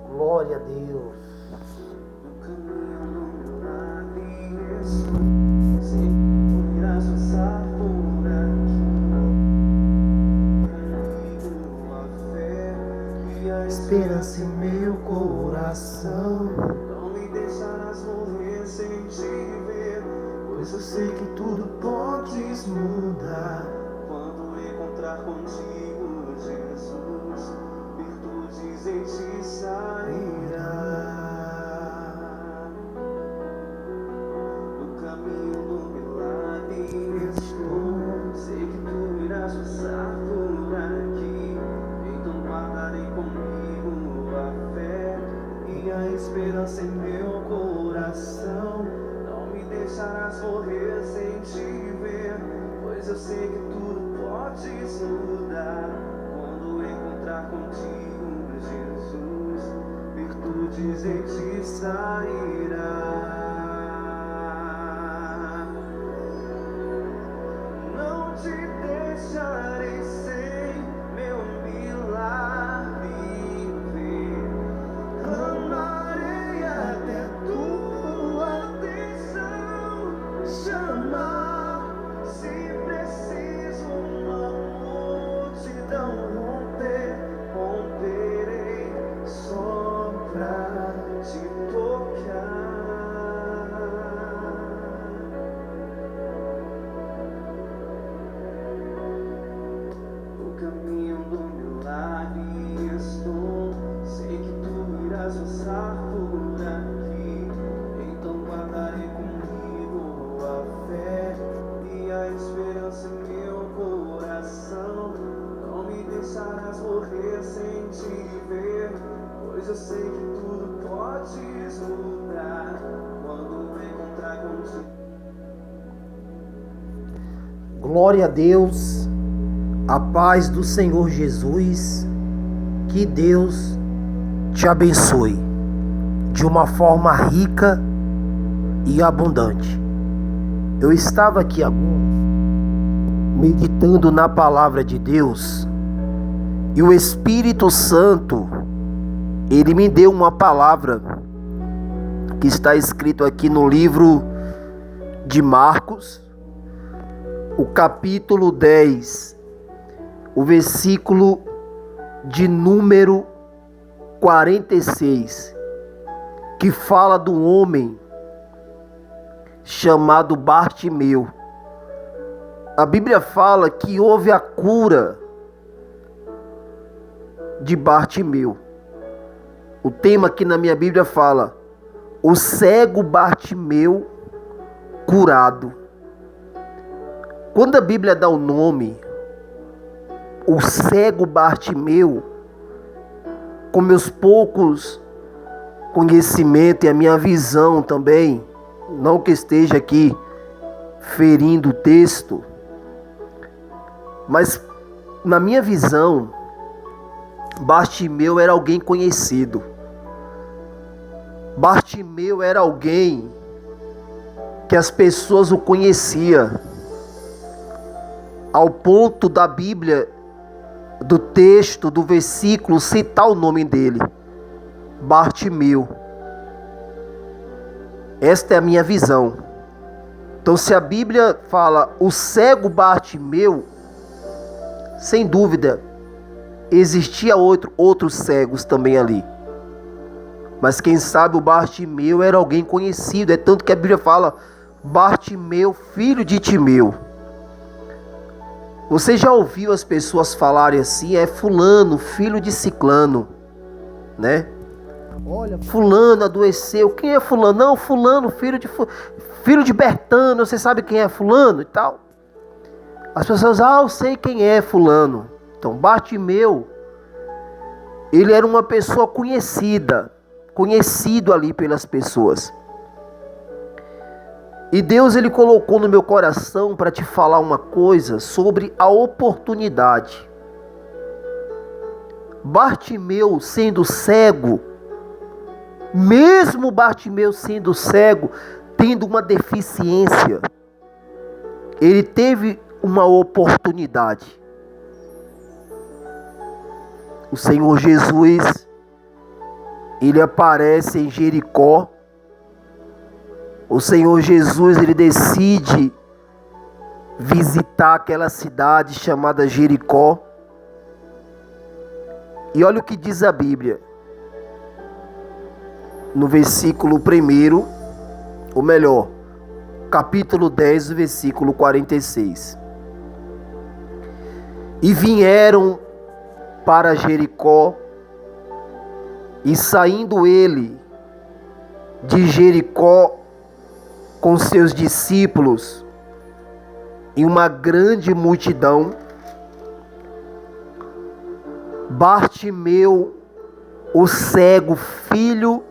Glória a Deus. No caminho do milagre, sempre irás passar por aqui. Comigo a fé e a Esperança em meu coração, não me deixarás morrer sem te ver, pois eu sei que tudo podes mudar. quando encontrar contigo, Jesus, virtudes em ti sairá. No caminho do milagre estou, sei que tu irás passar por aqui, então guardarei comigo a fé e a esperança em meu coração. Não me deixarás morrer sem te ver, pois eu sei que tudo podes mudar, quando encontrar contigo, Jesus, virtudes em ti sairá. Não te deixarei sem meu milagre ver, clamarei até tua atenção chamar, se preciso uma multidão romperei só pra te tocar. No caminho do milagre estou, sei que tu irás passar por aqui, então guardarei comigo a fé e a esperança em meu coração. Não me deixarás morrer sem te ver, pois eu sei que tudo podes mudar, quando encontrar contigo. Glória a Deus, a paz do Senhor Jesus, que Deus te abençoe de uma forma rica e abundante. Eu estava aqui agora meditando na palavra de Deus e o Espírito Santo, ele me deu uma palavra que está escrito aqui no livro de Marcos, o capítulo 10, o versículo de número 46, que fala de um homem chamado Bartimeu. A Bíblia fala que houve a cura de Bartimeu. O tema aqui na minha Bíblia fala: o cego Bartimeu curado. Quando a Bíblia dá o nome, o cego Bartimeu, com meus poucos conhecimentos e a minha visão também, não que esteja aqui ferindo o texto, mas na minha visão, Bartimeu era alguém conhecido. Bartimeu era alguém que as pessoas o conheciam, ao ponto da Bíblia, do texto, do versículo, citar o nome dele, Bartimeu. Esta é a minha visão. Então, se a Bíblia fala o cego Bartimeu, sem dúvida, existia outros cegos também ali. Mas quem sabe o Bartimeu era alguém conhecido. É tanto que a Bíblia fala Bartimeu, filho de Timeu. Você já ouviu as pessoas falarem assim? É fulano, filho de ciclano, né? Olha, fulano adoeceu. Quem é fulano? Não, fulano, filho de Bertano. Você sabe quem é fulano e tal? As pessoas, eu sei quem é fulano. Então, Bartimeu, ele era uma pessoa conhecido ali pelas pessoas. E Deus, ele colocou no meu coração para te falar uma coisa sobre a oportunidade. Bartimeu sendo cego, mesmo Bartimeu sendo cego, tendo uma deficiência, ele teve uma oportunidade. O Senhor Jesus, ele aparece em Jericó. O Senhor Jesus, ele decide visitar aquela cidade chamada Jericó. E olha o que diz a Bíblia. No versículo 1, ou melhor, capítulo 10, versículo 46. E vieram para Jericó, e saindo ele de Jericó com seus discípulos e uma grande multidão, Bartimeu, o cego, filho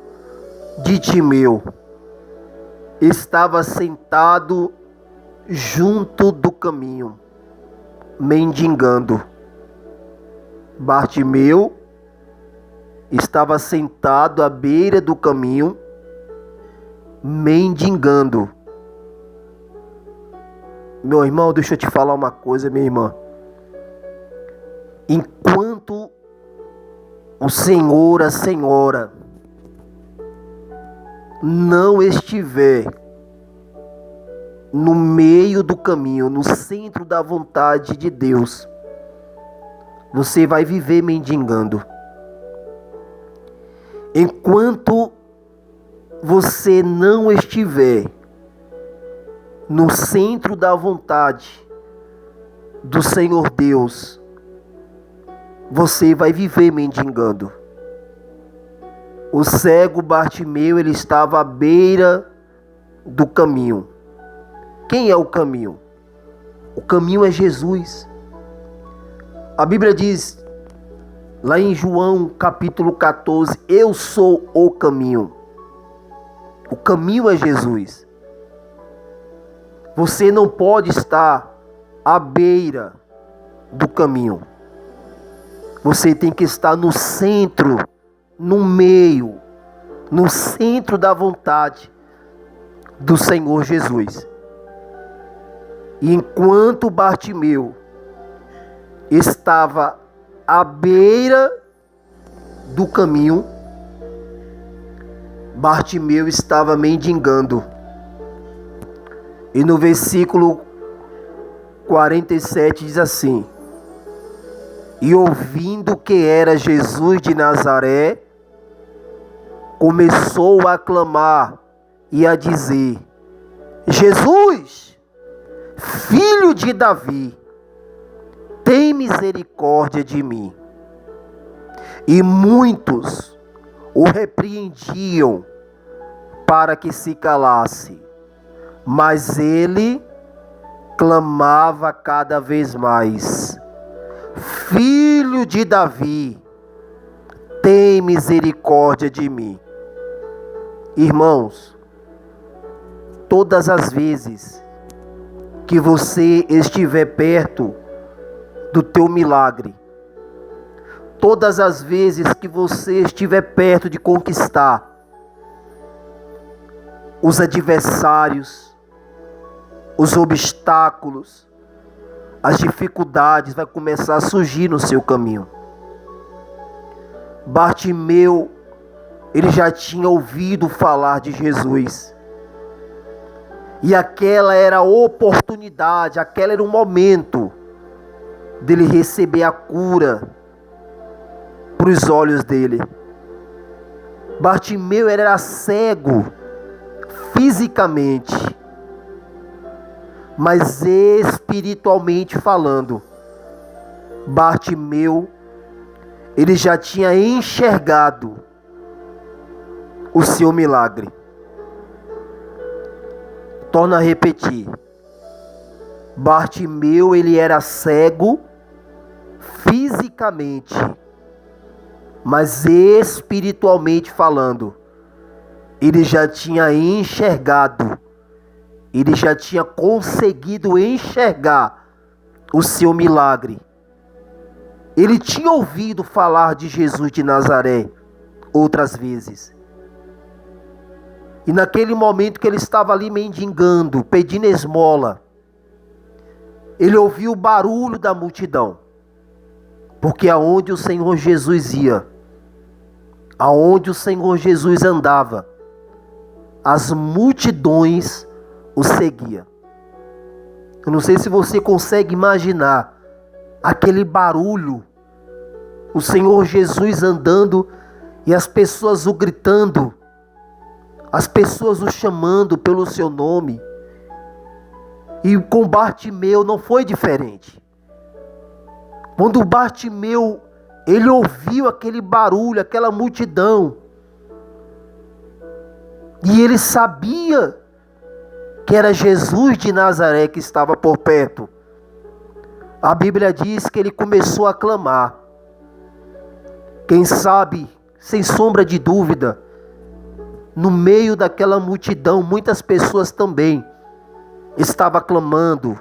de Timeu, estava sentado junto do caminho, mendigando. Bartimeu estava sentado à beira do caminho, mendigando. Meu irmão, deixa eu te falar uma coisa, minha irmã. Enquanto o Senhor, a Senhora, não estiver no meio do caminho, no centro da vontade de Deus, você vai viver mendigando. Enquanto você não estiver no centro da vontade do Senhor Deus, você vai viver mendigando. O cego Bartimeu, ele estava à beira do caminho. Quem é o caminho? O caminho é Jesus. A Bíblia diz, lá em João capítulo 14, eu sou o caminho. O caminho é Jesus. Você não pode estar à beira do caminho. Você tem que estar no centro, no meio, no centro da vontade do Senhor Jesus. E enquanto Bartimeu estava à beira do caminho, Bartimeu estava mendigando. E no versículo 47 diz assim: e ouvindo que era Jesus de Nazaré, começou a clamar e a dizer: Jesus, filho de Davi, tem misericórdia de mim. E muitos o repreendiam para que se calasse, mas ele clamava cada vez mais: Filho de Davi, tem misericórdia de mim. Irmãos, todas as vezes que você estiver perto do teu milagre, todas as vezes que você estiver perto de conquistar, os adversários, os obstáculos, as dificuldades vão começar a surgir no seu caminho. Bartimeu, ele já tinha ouvido falar de Jesus. E aquela era a oportunidade, aquela era o momento dele receber a cura para os olhos dele. Bartimeu era cego fisicamente, mas espiritualmente falando, Bartimeu, ele já tinha enxergado o seu milagre. Torno a repetir. Bartimeu, ele era cego fisicamente, mas espiritualmente falando, ele já tinha enxergado, ele já tinha conseguido enxergar o seu milagre. Ele tinha ouvido falar de Jesus de Nazaré outras vezes. E naquele momento que ele estava ali mendigando, pedindo esmola, ele ouviu o barulho da multidão. Porque aonde o Senhor Jesus ia, aonde o Senhor Jesus andava, as multidões o seguiam. Eu não sei se você consegue imaginar aquele barulho, o Senhor Jesus andando e as pessoas o gritando, as pessoas o chamando pelo seu nome. E com Bartimeu não foi diferente. Quando Bartimeu, ele ouviu aquele barulho, aquela multidão, e ele sabia que era Jesus de Nazaré que estava por perto, a Bíblia diz que ele começou a clamar. Quem sabe, sem sombra de dúvida, no meio daquela multidão, muitas pessoas também estavam clamando,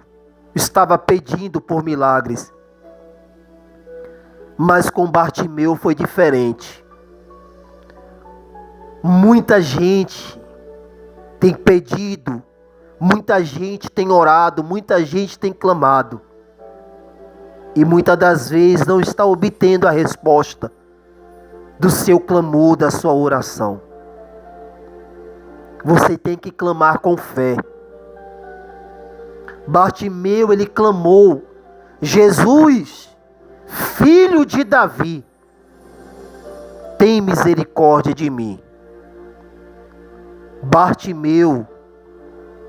estavam pedindo por milagres. Mas com Bartimeu foi diferente. Muita gente tem pedido, muita gente tem orado, muita gente tem clamado. E muitas das vezes não está obtendo a resposta do seu clamor, da sua oração. Você tem que clamar com fé. Bartimeu, ele clamou: Jesus, Filho de Davi, tem misericórdia de mim. Bartimeu,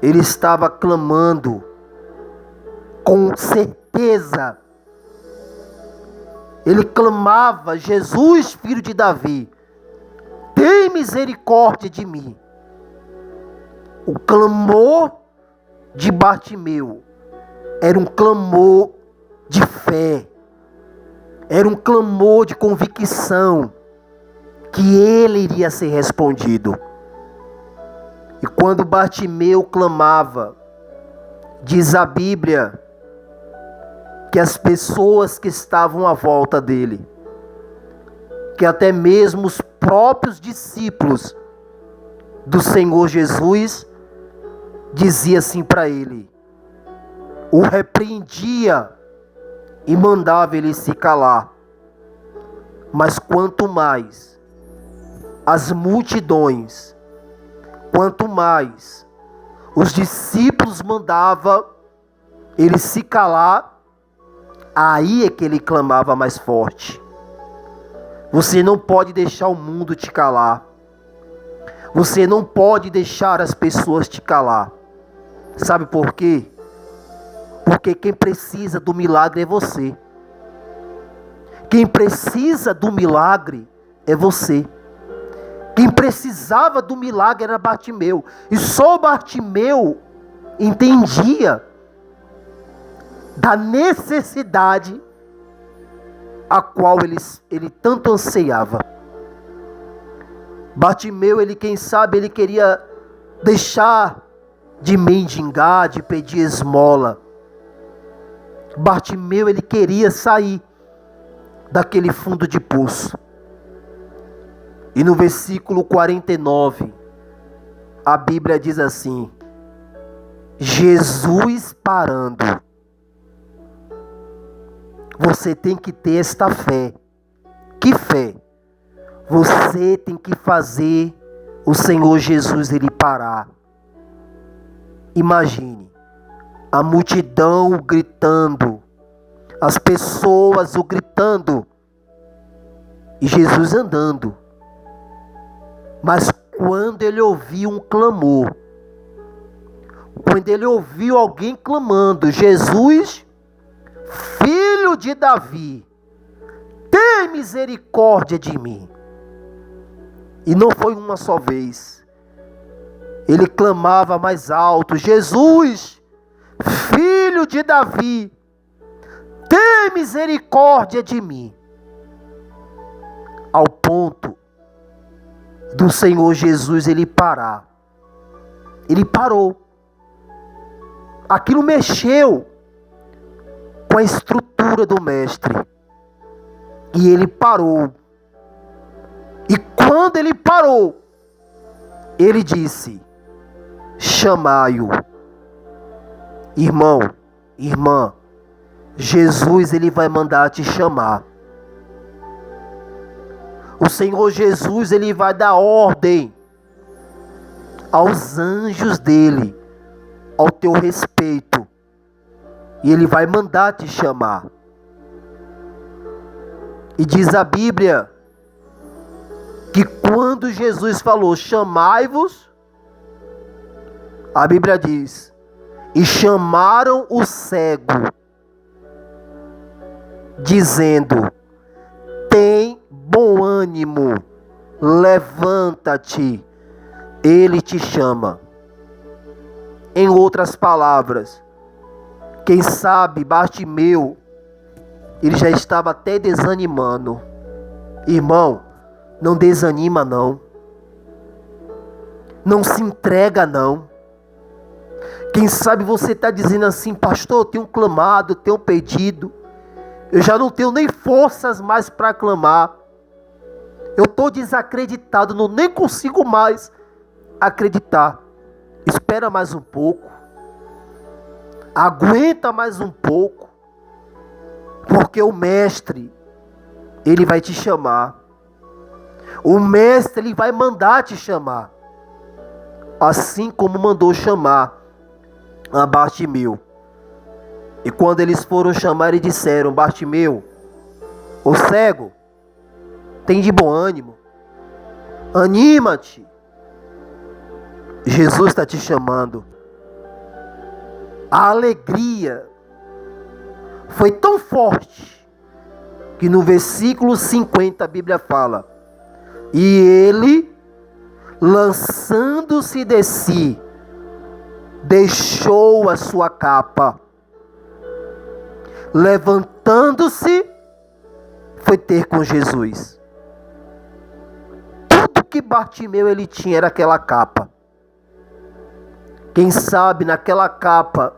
ele estava clamando com certeza. Ele clamava: Jesus, Filho de Davi, tem misericórdia de mim. O clamor de Bartimeu era um clamor de fé. Era um clamor de convicção que ele iria ser respondido. E quando Bartimeu clamava, diz a Bíblia que as pessoas que estavam à volta dele, que até mesmo os próprios discípulos do Senhor Jesus, dizia assim para ele, o repreendia e mandava ele se calar. Mas quanto mais as multidões, quanto mais os discípulos mandavam ele se calar, aí é que ele clamava mais forte. Você não pode deixar o mundo te calar. Você não pode deixar as pessoas te calar. Sabe por quê? Porque quem precisa do milagre é você. Quem precisa do milagre é você. Quem precisava do milagre era Bartimeu. E só Bartimeu entendia da necessidade a qual ele tanto anseiava. Bartimeu, quem sabe, ele queria deixar de mendigar, de pedir esmola. Bartimeu, ele queria sair daquele fundo de poço. E no versículo 49, a Bíblia diz assim: Jesus parando. Você tem que ter esta fé. Que fé? Você tem que fazer o Senhor Jesus ele parar. Imagine a multidão gritando, as pessoas o gritando, e Jesus andando. Mas quando ele ouviu um clamor, quando ele ouviu alguém clamando: Jesus, Filho de Davi, tem misericórdia de mim. E não foi uma só vez. Ele clamava mais alto: Jesus, Filho de Davi, tem misericórdia de mim. Ao ponto do Senhor Jesus ele parar. Ele parou. Aquilo mexeu com a estrutura do mestre. E ele parou. E quando ele parou, ele disse: chamai-o. Irmão, irmã, Jesus ele vai mandar te chamar. O Senhor Jesus ele vai dar ordem aos anjos dele ao teu respeito. E ele vai mandar te chamar. E diz a Bíblia que quando Jesus falou, chamai-vos, a Bíblia diz, e chamaram o cego, dizendo, tem bom ânimo, levanta-te, ele te chama. Em outras palavras, quem sabe Bartimeu, ele já estava até desanimando. Irmão, não desanima não. Não se entrega não. Quem sabe você está dizendo assim, pastor, eu tenho clamado, eu tenho pedido. Eu já não tenho nem forças mais para clamar. Eu estou desacreditado, nem consigo mais acreditar. Espera mais um pouco. Aguenta mais um pouco. Porque o mestre, ele vai te chamar. O mestre, ele vai mandar te chamar. Assim como mandou chamar a Bartimeu. E quando eles foram chamar, eles disseram, Bartimeu, o cego, tem de bom ânimo. Anima-te. Jesus está te chamando. A alegria foi tão forte que no versículo 50 a Bíblia fala, e ele, lançando-se de si, deixou a sua capa, levantando-se, foi ter com Jesus. Tudo que Bartimeu ele tinha era aquela capa. Quem sabe naquela capa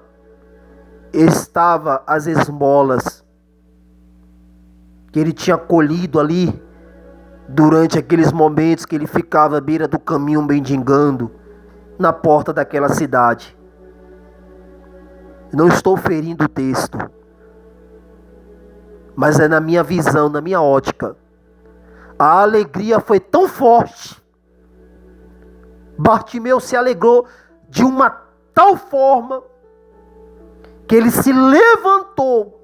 estava as esmolas que ele tinha colhido ali durante aqueles momentos que ele ficava à beira do caminho mendigando na porta daquela cidade. Não estou ferindo o texto, mas é na minha visão, na minha ótica. A alegria foi tão forte. Bartimeu se alegrou de uma tal forma que ele se levantou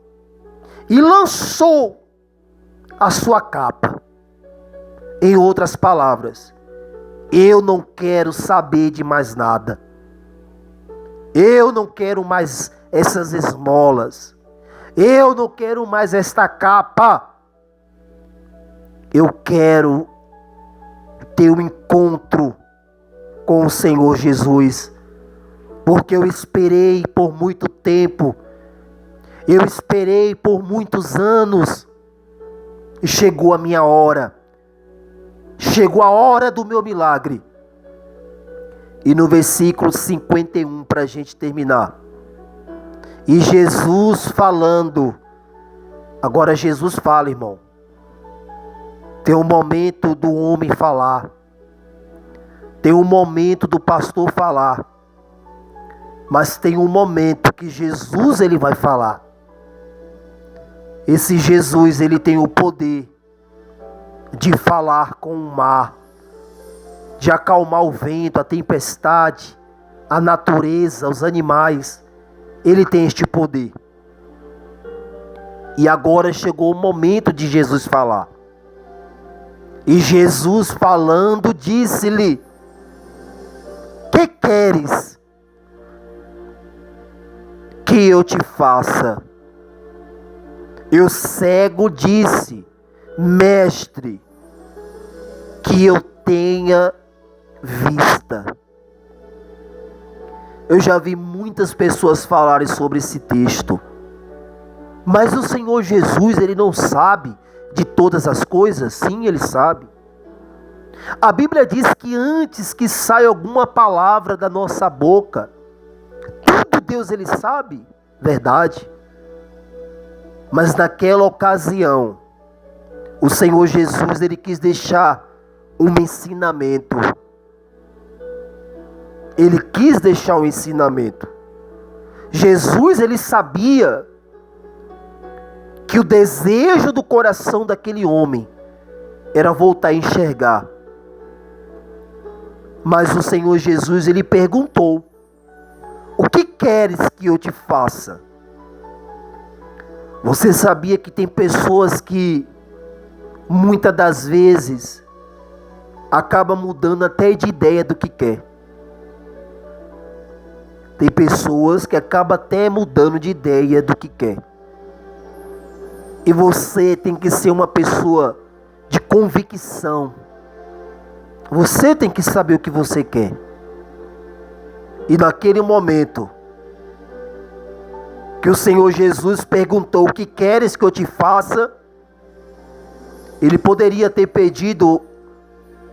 e lançou a sua capa. Em outras palavras, eu não quero saber de mais nada. Eu não quero mais essas esmolas. Eu não quero mais esta capa. Eu quero ter um encontro com o Senhor Jesus. Porque eu esperei por muito tempo. Eu esperei por muitos anos. E chegou a minha hora. Chegou a hora do meu milagre. E no versículo 51, para a gente terminar. E Jesus falando. Agora Jesus fala, irmão. Tem um momento do homem falar. Tem um momento do pastor falar. Mas tem um momento que Jesus ele vai falar. Esse Jesus ele tem o poder de falar com o mar, de acalmar o vento, a tempestade, a natureza, os animais. Ele tem este poder. E agora chegou o momento de Jesus falar. E Jesus falando disse-lhe: que queres que eu te faça? E o cego disse: mestre, que eu tenha vista. Eu já vi muitas pessoas falarem sobre esse texto, mas o Senhor Jesus, ele não sabe de todas as coisas? Sim, ele sabe. A Bíblia diz que antes que saia alguma palavra da nossa boca, tudo Deus ele sabe, verdade. Mas naquela ocasião, o Senhor Jesus ele quis deixar um ensinamento. Ele quis deixar um ensinamento. Jesus, ele sabia que o desejo do coração daquele homem era voltar a enxergar. Mas o Senhor Jesus, ele perguntou: o que queres que eu te faça? Você sabia que tem pessoas que muitas das vezes acabam mudando até de ideia do que quer. Tem pessoas que acabam até mudando de ideia do que quer. E você tem que ser uma pessoa de convicção. Você tem que saber o que você quer. E naquele momento que o Senhor Jesus perguntou: o que queres que eu te faça? Ele poderia ter pedido,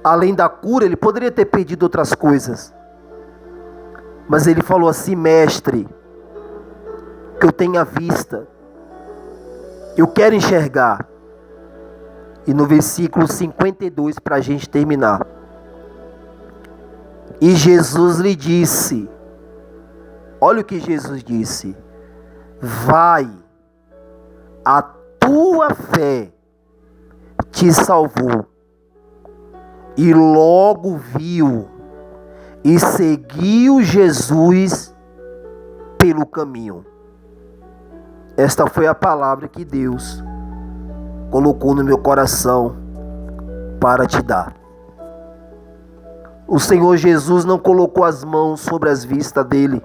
além da cura, ele poderia ter pedido outras coisas. Mas ele falou assim: mestre, que eu tenha vista, eu quero enxergar. E no versículo 52, para a gente terminar: e Jesus lhe disse, olha o que Jesus disse: vai, a tua fé te salvou. E logo viu e seguiu Jesus pelo caminho. Esta foi a palavra que Deus colocou no meu coração para te dar. O Senhor Jesus não colocou as mãos sobre as vistas dele.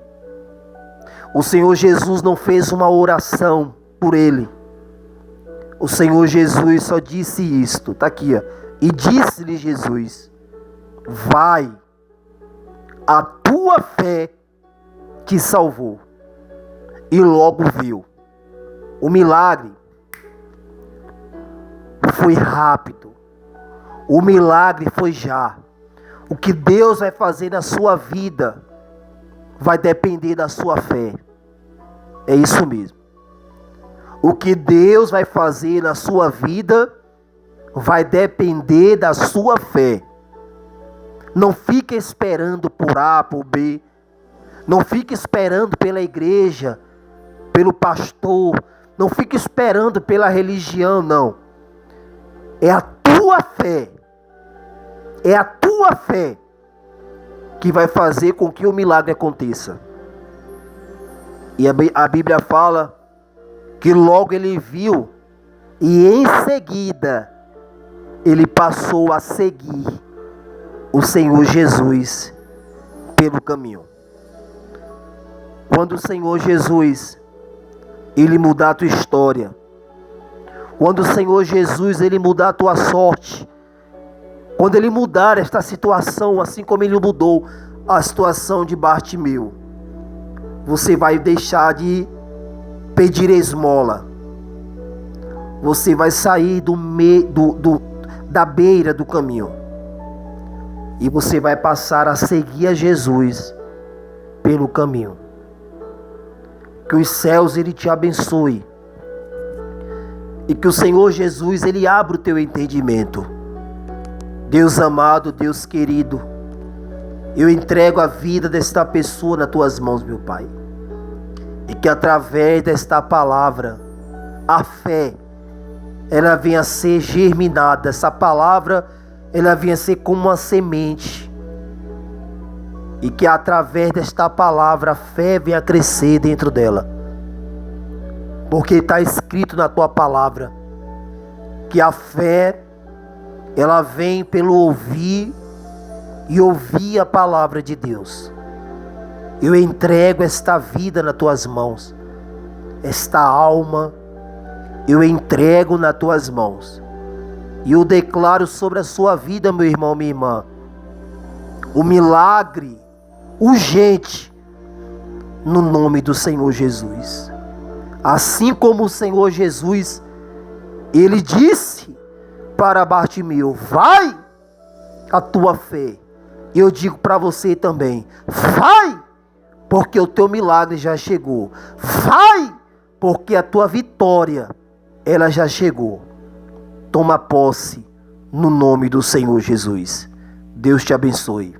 O Senhor Jesus não fez uma oração por ele. O Senhor Jesus só disse isto, está aqui, ó. E disse-lhe Jesus: vai, a tua fé te salvou. E logo viu. O milagre foi rápido. O milagre foi já. O que Deus vai fazer na sua vida vai depender da sua fé. É isso mesmo. O que Deus vai fazer na sua vida vai depender da sua fé. Não fique esperando por A, por B. Não fique esperando pela igreja, pelo pastor. Não fique esperando pela religião, não. É a tua fé. É a tua fé que vai fazer com que o milagre aconteça. E a Bíblia fala que logo ele viu e em seguida ele passou a seguir o Senhor Jesus pelo caminho. Quando o Senhor Jesus, ele mudar a tua história, quando o Senhor Jesus, ele mudar a tua sorte, quando ele mudar esta situação, assim como ele mudou a situação de Bartimeu, você vai deixar de pedir esmola. Você vai sair da beira do caminho. E você vai passar a seguir a Jesus pelo caminho. Que os céus ele te abençoe. E que o Senhor Jesus ele abra o teu entendimento. Deus amado, Deus querido, eu entrego a vida desta pessoa nas tuas mãos, meu Pai. E que através desta palavra, a fé, ela venha a ser germinada. Essa palavra, ela venha a ser como uma semente. E que através desta palavra, a fé venha a crescer dentro dela. Porque está escrito na tua palavra que a fé, ela vem pelo ouvir e ouvir a palavra de Deus. Eu entrego esta vida nas tuas mãos. Esta alma, eu entrego nas tuas mãos. E eu declaro sobre a sua vida, meu irmão, minha irmã, o milagre urgente no nome do Senhor Jesus. Assim como o Senhor Jesus, ele disse para Bartimeu: vai, a tua fé. Eu digo para você também: vai, porque o teu milagre já chegou. Vai, porque a tua vitória, ela já chegou. Toma posse no nome do Senhor Jesus. Deus te abençoe.